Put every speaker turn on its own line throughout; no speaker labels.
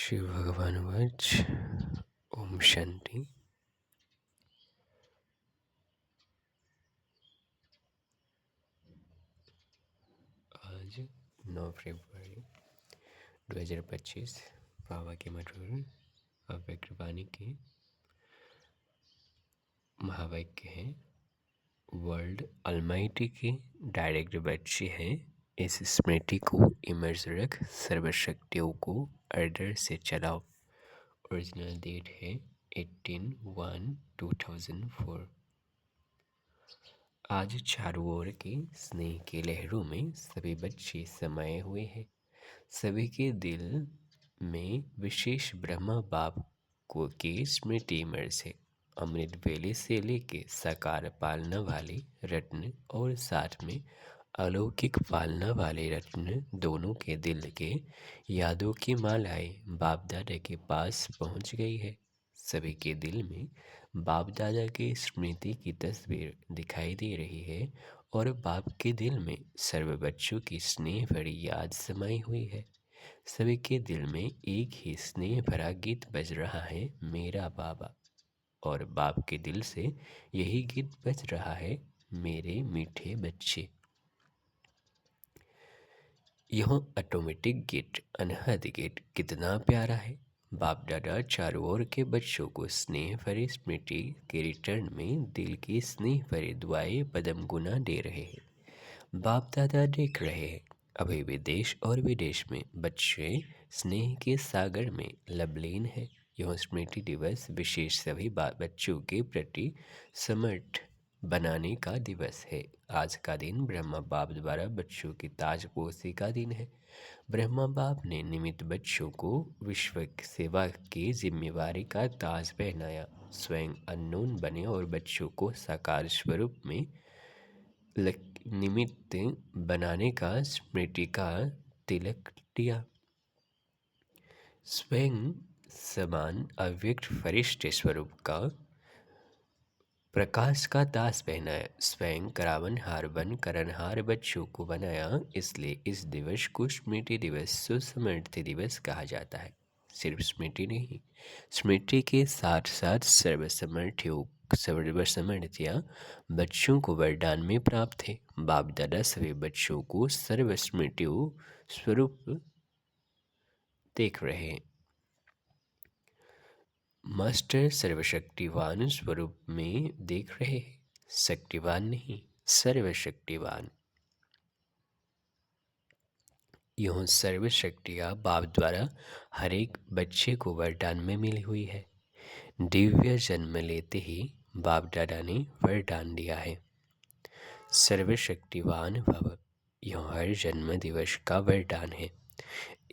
शिव भगवान वच ओम शांति। आज 9 फरवरी 2025 बाबा के मधुर अव्यक्त वाणी के महावाक्य हैं। वर्ल्ड अलमाइटी के डायरेक्ट बच्चे हैं। इस स्मृति को इमर्ज रख सर्वशक्तियों को अर्डर से चलाओ। ओरिजिनल डेट है 18/1/2004। आज चारों ओर के स्नेह की लहरों में सभी बच्चे समाये हुए हैं। सभी के दिल में विशेष ब्रह्मा बाप को की स्मृति इमर्ज है। अमृत वेले से लेके साकार पालना वाले रत्न और साथ में अलौकिक पालना वाले रत्न दोनों के दिल के यादों की मालाएं बाप दादा के पास पहुंच गई है। सभी के दिल में बाप दादा की स्मृति की तस्वीर दिखाई दे रही है और बाप के दिल में सर्व बच्चों की स्नेह भरी याद समाई हुई है। सभी के दिल में एक ही स्नेह भरा गीत बज रहा है, मेरा बाबा। और बाप के दिल से यही गीत बज रहा है, मेरे मीठे बच्चे। यह ऑटोमेटिक गीत, अनहद गीत कितना प्यारा है। बाप दादा चारों ओर के बच्चों को स्नेह भरी स्मृति के रिटर्न में दिल की स्नेह भरी दुआएं पदम गुना दे रहे हैं। बाप दादा देख रहे हैं, अभी भी देश और विदेश में बच्चे स्नेह के सागर में लबलीन है। यह स्मृति दिवस विशेष सभी बच्चों के प्रति समर्थ बनाने का दिवस है। आज का दिन ब्रह्मा बाप द्वारा बच्चों की ताजपोशी का दिन है। ब्रह्मा बाप ने निमित्त बच्चों को विश्व सेवा की जिम्मेवारी का ताज पहनाया। स्वयं अननोन बने और बच्चों को साकार स्वरूप में निमित्त बनाने का स्मृति का तिलक दिया। स्वयं समान अव्यक्त फरिश्ते स्वरूप का प्रकाश का ताज पहनाया। स्वयं करावनहार बन करनहार बच्चों को बनाया। इसलिए इस दिवस को स्मृति दिवस सुसमृति दिवस कहा जाता है। सिर्फ स्मृति नहीं, स्मृति के साथ साथ सर्वसमर्थियाँ बच्चों को वरदान में प्राप्त है। बाप दादा सभी बच्चों को सर्वस्मृतियों स्वरूप देख रहे हैं। मास्टर सर्वशक्तिवान स्वरूप में देख रहे हैं, शक्तिवान नहीं, सर्वशक्तिवान। यह सर्वशक्तियाँ बाप द्वारा हर एक बच्चे को वरदान में मिली हुई है। दिव्य जन्म लेते ही बाप दादा ने वरदान दिया है, सर्वशक्तिवान भव। यह हर जन्म दिवस का वरदान है।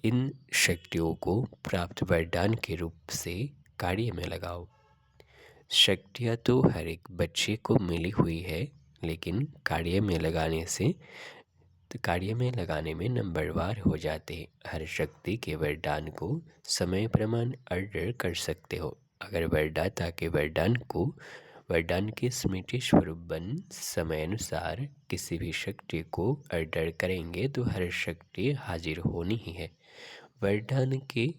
इन शक्तियों को प्राप्त वरदान के रूप से कार्य में लगाओ। शक्तियाँ तो हर एक बच्चे को मिली हुई है, लेकिन कार्य में लगाने में नंबरवार हो जाते हैं। हर शक्ति के वरदान को समय प्रमाण ऑर्डर कर सकते हो। अगर वरदाता के वरदान के स्मृति स्वरूप बन समय अनुसार किसी भी शक्ति को ऑर्डर करेंगे तो हर शक्ति हाजिर होनी ही है। वरदान के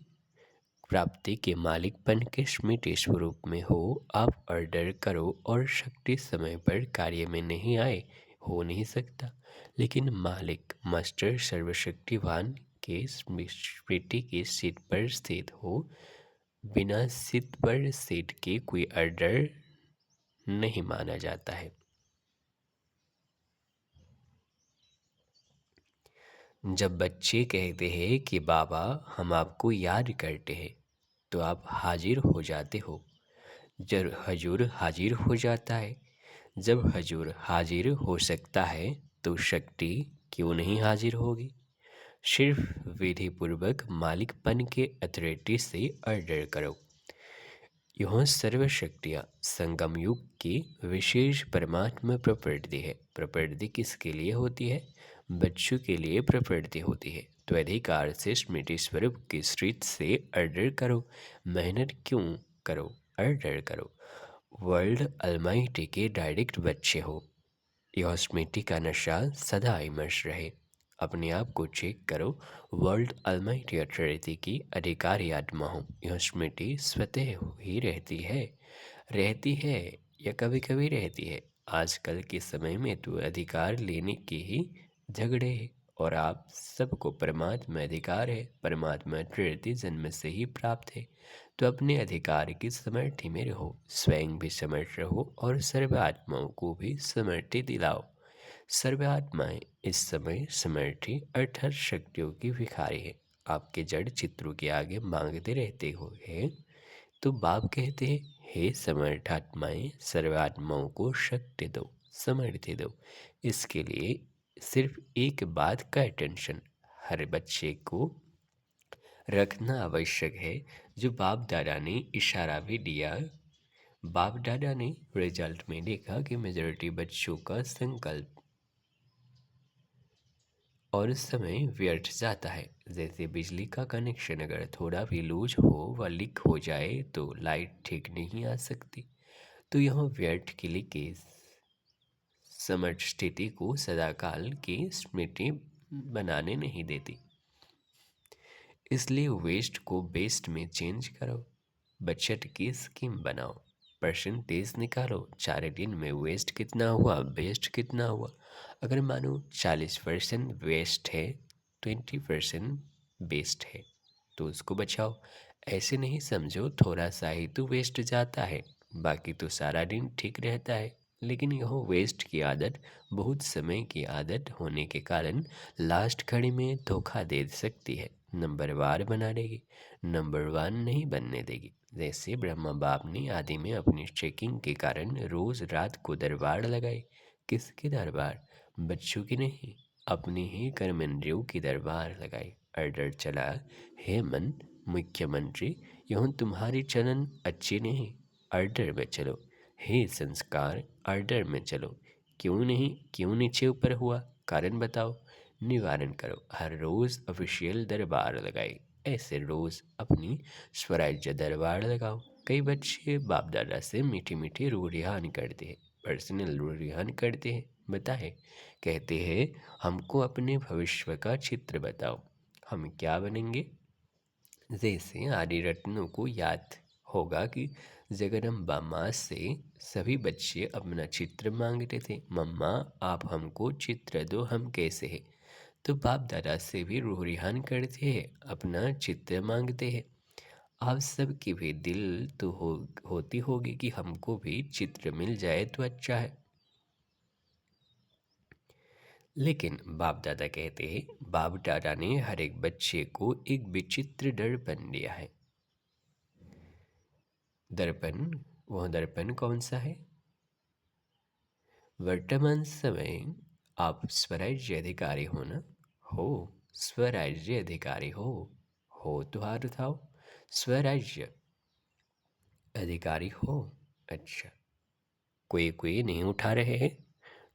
प्राप्ति के मालिकपन के स्मृति स्वरूप में हो, आप ऑर्डर करो और शक्ति समय पर कार्य में नहीं आए, हो नहीं सकता। लेकिन मालिक मास्टर सर्वशक्तिवान के स्मृति की सीट पर स्थित हो, बिना सीट पर सीट के कोई ऑर्डर नहीं माना जाता है। जब बच्चे कहते हैं कि बाबा हम आपको याद करते हैं, तो आप हाजिर हो जाते हो। जब हजूर हाजिर हो जाता है, जब हजूर हाजिर हो सकता है तो शक्ति क्यों नहीं हाजिर होगी। सिर्फ विधि पूर्वक मालिकपन के अथॉरिटी से ऑर्डर करो। यह सर्वशक्तियाँ संगम युग की विशेष परमात्मा प्रॉपर्टी है। प्रॉपर्टी किसके लिए होती है? बच्चों के लिए प्रॉपर्टी होती है। तो अधिकार से स्मृति स्वरूप की स्ट्रीट से ऑर्डर करो। मेहनत क्यों करो, ऑर्डर करो। वर्ल्ड अलमाइटी के डायरेक्ट बच्चे हो। यह स्मृति का नशा सदा इमर्श रहे। अपने आप को चेक करो। वर्ल्ड अलमाइटी अथॉरिटी की अधिकारी आत्मा हूँ। यह स्मृति स्वतः ही रहती है या कभी कभी रहती है। आजकल के समय में तो अधिकार लेने के ही झगड़े हैं। और आप सबको परमात्मा अधिकार है, परमात्मा अथॉरिटी जन्म से ही प्राप्त है। तो अपने अधिकार की समर्थी में रहो, स्वयं भी समर्थ रहो और सर्व आत्माओं को भी समर्थी दिलाओ। सर्व आत्माएं इस समय समर्थी अर्थात शक्तियों की भिखारी है। आपके जड़ चित्रों के आगे मांगते रहते हो है, तो बाप कहते हैं, हे समर्थ आत्माएं, सर्व आत्माओं को शक्ति दो, समर्थी दो। इसके लिए सिर्फ एक बात का अटेंशन हर बच्चे को रखना आवश्यक है, जो बाप दादा ने इशारा भी दिया। बाप दादा ने रिजल्ट में देखा कि मेजॉरिटी बच्चों का संकल्प और समय व्यर्थ जाता है। जैसे बिजली का कनेक्शन अगर थोड़ा भी लूज हो व लीक हो जाए तो लाइट ठीक नहीं आ सकती। तो यह व्यर्थ के लिए केस समझ स्थिति को सदाकाल की स्मृति बनाने नहीं देती। इसलिए वेस्ट को बेस्ट में चेंज करो, बचत की स्कीम बनाओ, परसेंटेज निकालो। 4 दिन में वेस्ट कितना हुआ, बेस्ट कितना हुआ। अगर मानो 40% वेस्ट है, 20% बेस्ट है, तो उसको बचाओ। ऐसे नहीं समझो थोड़ा सा ही तो वेस्ट जाता है, बाकी तो सारा दिन ठीक रहता है। लेकिन यह वेस्ट की आदत बहुत समय की आदत होने के कारण लास्ट घड़ी में धोखा दे सकती है, नंबरवार बना देगी, नंबर 1 नहीं बनने देगी। जैसे ब्रह्मा बाप ने आदि में अपनी चेकिंग के कारण रोज रात को दरबार लगाई। किसके दरबार? बच्चों की नहीं, अपनी ही कर्मेंद्रियों की दरबार लगाई। ऑर्डर चला, हे मन मुख्यमंत्री, यूं तुम्हारी चलन अच्छी नहीं, ऑर्डर में चलो। हे संस्कार, ऑर्डर में चलो। क्यों नहीं, क्यों नीचे ऊपर हुआ, कारण बताओ, निवारण करो। हर रोज ऑफिशियल दरबार लगाए, ऐसे रोज अपनी स्वराज्य दरबार लगाओ। कई बच्चे बाप दादा से मीठी मीठी रूढ़ियान करते हैं, पर्सनल रूढ़ियान करते हैं। बताए, कहते हैं हमको अपने भविष्य का चित्र बताओ, हम क्या बनेंगे। जैसे आदि रत्नों को याद होगा कि जगदम्बा माँ से सभी बच्चे अपना चित्र मांगते थे, मम्मा आप हमको चित्र दो, हम कैसे हैं। तो बाप दादा से भी रूह करते हैं, अपना चित्र मांगते हैं। आप सबकी भी दिल तो होती होगी कि हमको भी चित्र मिल जाए तो अच्छा है। लेकिन बाप दादा कहते हैं, बाप दादा ने हर एक बच्चे को एक विचित्र दर्पण दिया है। दर्पण, वह दर्पण कौन सा है? वर्तमान समय आप स्वराज्य अधिकारी हो ना? हो, स्वराज्य अधिकारी हो तो हाथ उठाओ। स्वराज्य अधिकारी हो, अच्छा। कोई कोई नहीं उठा रहे हैं,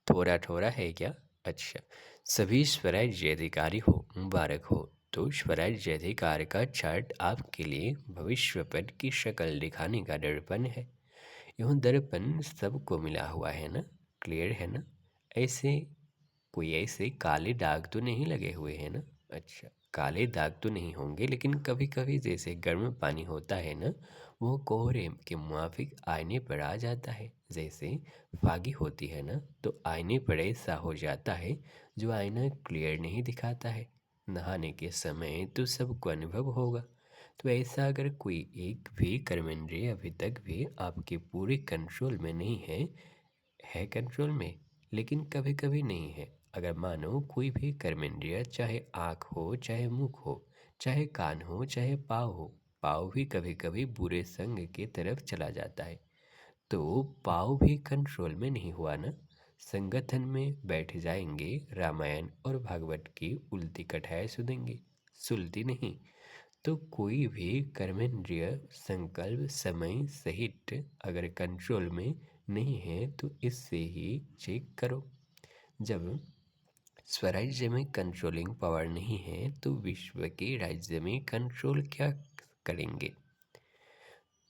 थोड़ा थोड़ा है क्या? अच्छा, सभी स्वराज्य अधिकारी हो, मुबारक हो। तो स्वराज्य अधिकार का चार्ट आपके लिए भविष्य पद की शक्ल दिखाने का दर्पण है। यह दर्पण सबको मिला हुआ है ना, क्लियर है ना? ऐसे कोई ऐसे काले दाग तो नहीं लगे हुए हैं ना? अच्छा, काले दाग तो नहीं होंगे, लेकिन कभी कभी जैसे गर्म पानी होता है ना, वो कोहरे के मुआफिक आईने पर आ जाता है। जैसे फागी होती है ना, तो आईने पर ऐसा हो जाता है जो आईना क्लियर नहीं दिखाता है। नहाने के समय तो सबको अनुभव होगा। तो ऐसा अगर कोई एक भी कर्मेंद्रिय अभी तक भी आपके पूरे कंट्रोल में नहीं है कंट्रोल में, लेकिन कभी कभी नहीं है। अगर मानो कोई भी कर्मेंद्रिय, चाहे आँख हो, चाहे मुख हो, चाहे कान हो, चाहे पाँव हो, पाँव भी कभी कभी बुरे संग की तरफ चला जाता है, तो पाँव भी कंट्रोल में नहीं हुआ ना। संगठन में बैठ जाएंगे, रामायण और भागवत की उल्टी कथाएं सुनेंगे, सुलती नहीं। तो कोई भी कर्मेंद्रिय संकल्प समय सहित अगर कंट्रोल में नहीं है, तो इससे ही चेक करो। जब स्वराज्य में कंट्रोलिंग पावर नहीं है, तो विश्व के राज्य में कंट्रोल क्या करेंगे?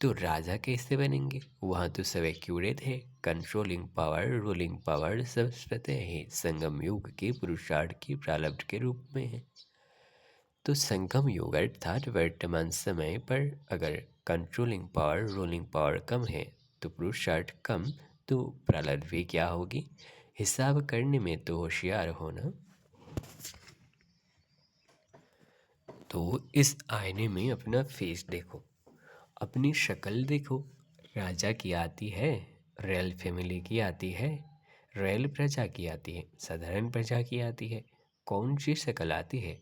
तो राजा कैसे बनेंगे? वहाँ तो सब एक्यूरेट है। कंट्रोलिंग पावर, रूलिंग पावर सब स्वतः है, संगम युग के पुरुषार्थ की प्रारब्ध के रूप में है। तो संगम युग अर्थात वर्तमान समय पर अगर कंट्रोलिंग पावर, रूलिंग पावर कम है तो पुरुषार्थ कम, तो प्रारब्ध भी क्या होगी? हिसाब करने में तो होशियार होना। तो इस आईने में अपना फेस देखो, अपनी शक्ल देखो। राजा की आती है, रॉयल फैमिली की आती है, रॉयल प्रजा की आती है, साधारण प्रजा की आती है। कौन सी शक्ल आती है?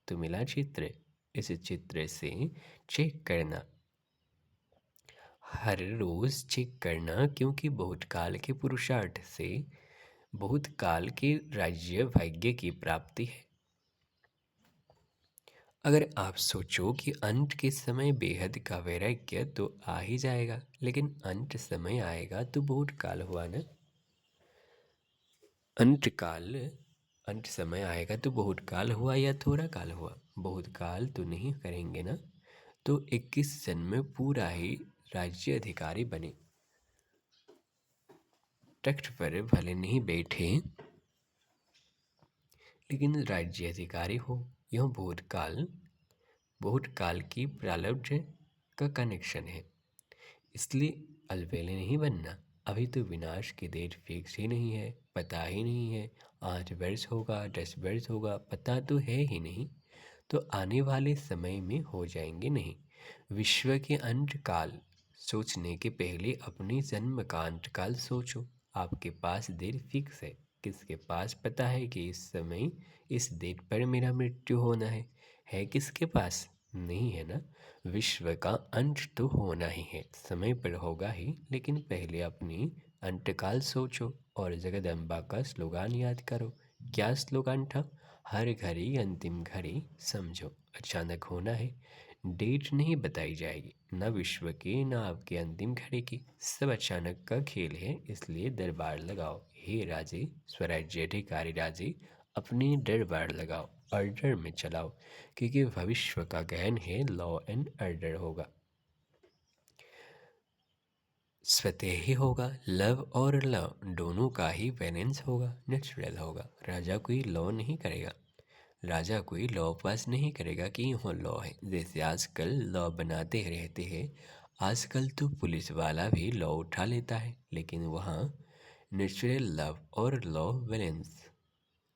तो मिला चित्र। इस चित्र से चेक करना, हर रोज चेक करना, क्योंकि बहुत काल के पुरुषार्थ से बहुत काल के राज्य भाग्य की प्राप्ति है। अगर आप सोचो कि अंत के समय बेहद का वैराग्य तो आ ही जाएगा, लेकिन अंत समय आएगा तो बहुत काल हुआ ना। अंत समय आएगा तो बहुत काल हुआ या थोड़ा काल हुआ? बहुत काल तो नहीं करेंगे ना। तो 21 जन्म में पूरा ही राज्य अधिकारी बने, तख्त पर भले नहीं बैठे लेकिन राज्य अधिकारी हो। यह बहुत काल की प्रारब्ध का कनेक्शन है। इसलिए अलबेले नहीं बनना। अभी तो विनाश की डेट फिक्स ही नहीं है, पता ही नहीं है। 8 वर्ष होगा, 10 वर्ष होगा, पता तो है ही नहीं। तो आने वाले समय में हो जाएंगे नहीं। विश्व के अंत काल सोचने के पहले अपने जन्म का अंत काल सोचो। आपके पास डेट फिक्स है। किसके पास पता है कि इस समय इस डेट पर मेरा मृत्यु होना है किसके पास? नहीं है ना। विश्व का अंत तो होना ही है, समय पर होगा ही, लेकिन पहले अपनी अंतकाल सोचो और जगदम्बा का स्लोगान याद करो। क्या स्लोगान था? हर घड़ी अंतिम घड़ी समझो। अचानक होना है, डेट नहीं बताई जाएगी, न विश्व की न आपके अंतिम घड़ी की। सब अचानक का खेल है, इसलिए दरबार लगाओ। हे राजे, स्वराज्य अधिकारी राजे, अपने दरबार लगाओ, ऑर्डर में चलाओ, क्योंकि भविष्य का गहन है, लॉ एंड ऑर्डर होगा। स्वतः ही होगा, लव और लव दोनों का ही बैलेंस होगा, नेचुरल होगा। राजा कोई लॉ नहीं करेगा, राजा कोई लॉ पास नहीं करेगा कि यह लॉ है। जैसे आजकल लॉ बनाते रहते हैं, आजकल तो पुलिस वाला भी लॉ उठा लेता है, लेकिन वहाँ नेचुरल लव और लॉ बैलेंस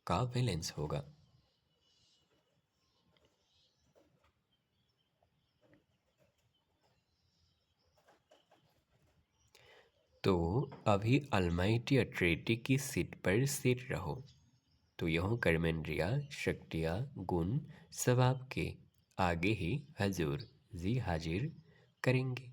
का बैलेंस होगा। तो अभी अलमाइटी अट्रेटी की सीट पर सेट रहो। तो यह कर्मेंद्रिया, शक्तियाँ, गुण सब आपके आगे ही हजूर जी हाजिर करेंगे,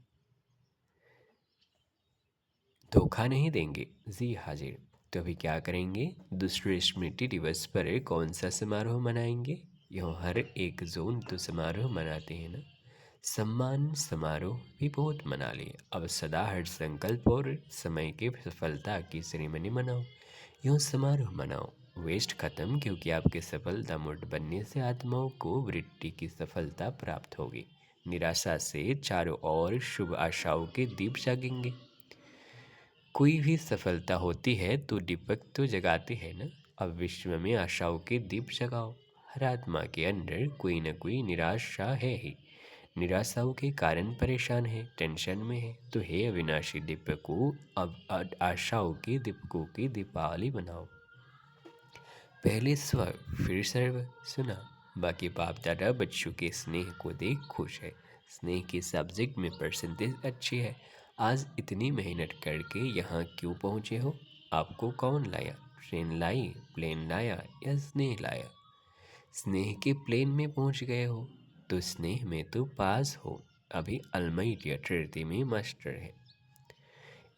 धोखा नहीं देंगे, जी हाजिर। तो अभी क्या करेंगे? दूसरे स्मृति दिवस पर कौन सा समारोह मनाएंगे? यह हर एक जोन तो समारोह मनाते हैं ना। सम्मान समारोह भी बहुत मना लिए। अब सदा हर संकल्प और समय के सफलता की सेरेमनी मनाओ। यूँ समारोह मनाओ, वेस्ट खत्म, क्योंकि आपके सफलता मूर्त बनने से आत्माओं को वृत्ति की सफलता प्राप्त होगी। निराशा से चारों ओर शुभ आशाओं के दीप जगेंगे। कोई भी सफलता होती है तो दीपक तो जगाते हैं ना। अब विश्व में आशाओं के दीप जगाओ। हर आत्मा के अंदर कोई न कोई निराशा है ही, निराशाओं के कारण परेशान है, टेंशन में है। तो हे अविनाशी दीपकों, अब आशाओं के दीपकों की दीपावली बनाओ। पहले स्वर फिर सर्व सुना। बाकी बाप दादा बच्चों के स्नेह को देख खुश है। स्नेह के सब्जेक्ट में परसेंटेज अच्छी है। आज इतनी मेहनत करके यहाँ क्यों पहुँचे हो? आपको कौन लाया? ट्रेन लाई, प्लेन लाया या स्नेह लाया? स्नेह के प्लेन में पहुँच गए हो तो स्नेह में तो पास हो। अभी अलमैया ट्रिनिटी में मास्टर है,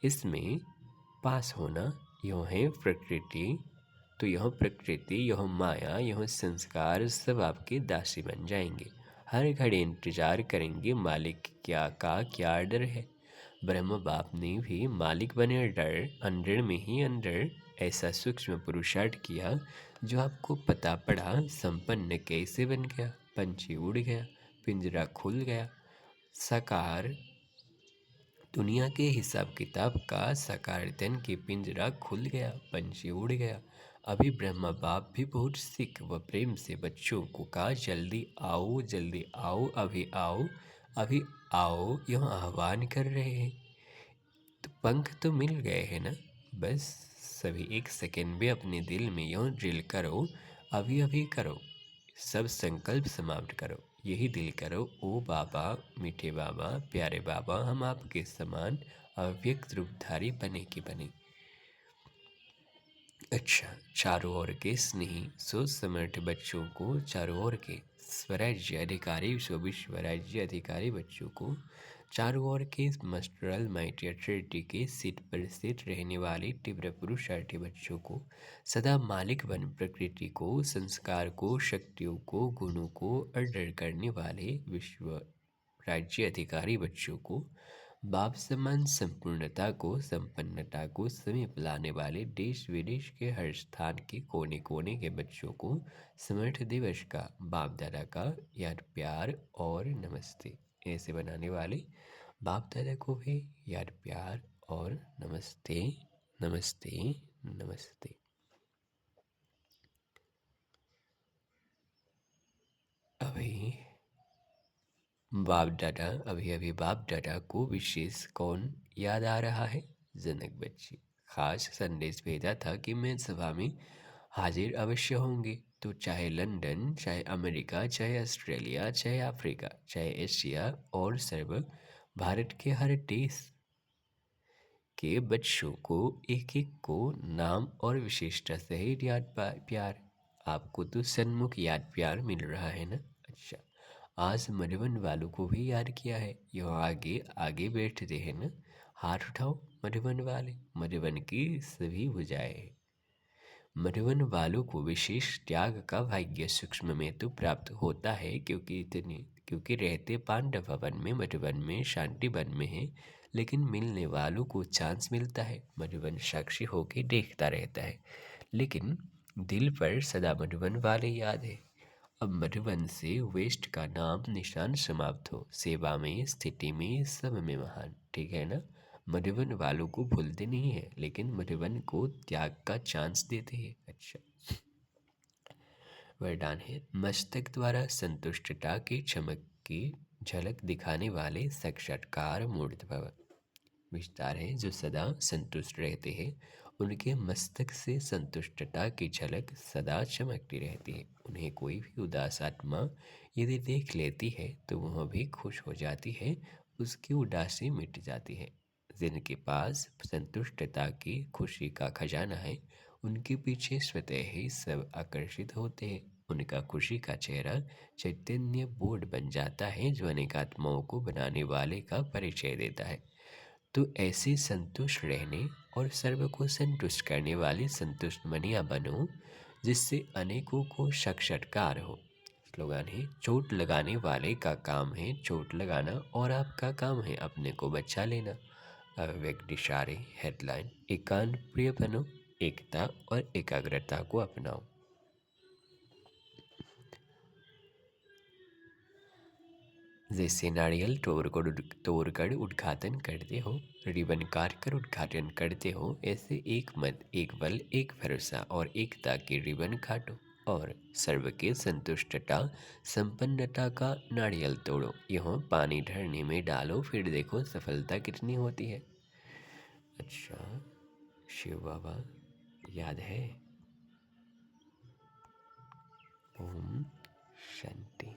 इसमें पास होना। यह है प्रकृति, तो यह प्रकृति, यह माया, यह संस्कार सब आपके दासी बन जाएंगे। हर घड़ी इंतजार करेंगे मालिक क्या डर है। ब्रह्म बाप ने भी मालिक बने डर अंदर में ही अंदर ऐसा सूक्ष्म पुरुषार्थ किया, जो आपको पता पड़ा संपन्न कैसे बन गया। पंछी उड़ गया, पिंजरा खुल गया, साकार दुनिया के हिसाब किताब का सकारतन के पिंजरा खुल गया, पंछी उड़ गया। अभी ब्रह्मा बाप भी बहुत सिक व प्रेम से बच्चों को कहा, जल्दी आओ, अभी आओ, यूँ आह्वान कर रहे हैं। तो पंख तो मिल गए हैं ना, बस सभी एक सेकंड में अपने दिल में यूँ ड्रिल करो, अभी अभी करो, सब संकल्प समाप्त करो, यही दिल करो। ओ बाबा, मीठे बाबा, प्यारे बाबा, हम आपके समान अव्यक्त रूपधारी बने कि बने। अच्छा, चारों ओर के स्नेही सोच समर्थ बच्चों को, चारों ओर के स्वराज्य अधिकारी, विश्व राज्य अधिकारी बच्चों को, चारों ओर के मस्टरल माइटी अथॉरिटी के सीट पर स्थित रहने वाले तीव्र पुरुषार्थी बच्चों को, सदा मालिक बन प्रकृति को, संस्कार को, शक्तियों को, गुणों को अर्डर करने वाले विश्व राज्य अधिकारी बच्चों को, बाप समान संपूर्णता को, संपन्नता को समीप लाने वाले देश विदेश के हर स्थान के कोने कोने के बच्चों को समर्थ दिवस का, बाप दादा का याद प्यार और नमस्ते। ऐसे बनाने वाले बाप दादा को भी याद प्यार और नमस्ते, नमस्ते, नमस्ते। अभी अभी बाप दादा को विशेष कौन याद आ रहा है? जनक बच्ची। खास संदेश भेजा था कि मैं सभा में हाजिर अवश्य होंगे, तो चाहे लंदन, चाहे अमेरिका, चाहे ऑस्ट्रेलिया, चाहे अफ्रीका, चाहे एशिया और सर्व भारत के हर देश के बच्चों को एक एक को नाम और विशेषता सहित याद प्यार। आपको तो सन्मुख याद प्यार मिल रहा है ना। अच्छा, आज मधुबन वालों को भी याद किया है, यो आगे आगे बैठते हैं ना। हाथ उठाओ मधुबन वाले, मधुबन की सभी भुजाएं। मधुबन वालों को विशेष त्याग का भाग्य सूक्ष्म में तो प्राप्त होता है, क्योंकि रहते पांडव भवन में, मधुबन में, शांति वन में है, लेकिन मिलने वालों को चांस मिलता है। मधुबन साक्षी होके देखता रहता है, लेकिन दिल पर सदा मधुबन वाले याद है। अब मधुबन से वेस्ट का नाम निशान समाप्त हो, सेवा में, स्थिति में, सब में महान, ठीक है ना। मधुबन वालों को भूलते नहीं है, लेकिन मधुबन को त्याग का चांस देते हैं। अच्छा, वरदान है मस्तक द्वारा संतुष्टता की चमक की झलक दिखाने वाले साक्षात्कार मूर्त भव। विस्तार है, जो सदा संतुष्ट रहते हैं, उनके मस्तक से संतुष्टता की झलक सदा चमकती रहती है। उन्हें कोई भी उदास आत्मा यदि देख लेती है तो वह भी खुश हो जाती है, उसकी उदासी मिट जाती है। जिनके पास संतुष्टता की खुशी का खजाना है, उनके पीछे स्वतः ही सब आकर्षित होते हैं। उनका खुशी का चेहरा चैतन्य बोर्ड बन जाता है, जो अनेक आत्माओं को बनाने वाले का परिचय देता है। तो ऐसे संतुष्ट रहने और सर्व को संतुष्ट करने वाली संतुष्ट मनिया बनो, जिससे अनेकों को साक्षात्कार हो। स्लोगन है, चोट लगाने वाले का काम है चोट लगाना, और आपका काम है अपने को बचा लेना। अव्यक्त इशारे हेडलाइन, एकांत प्रिय बनो, एकता और एकाग्रता को अपनाओ। जैसे नारियल तोड़कर उद्घाटन करते हो, रिबन काट कर उद्घाटन करते हो, ऐसे एक मत, एक बल, एक भरोसा और एकता की रिबन काटो और सर्व के संतुष्टता संपन्नता का नारियल तोड़ो। यह पानी ढरने में डालो, फिर देखो सफलता कितनी होती है। अच्छा, शिव बाबा याद है। ओम शांति।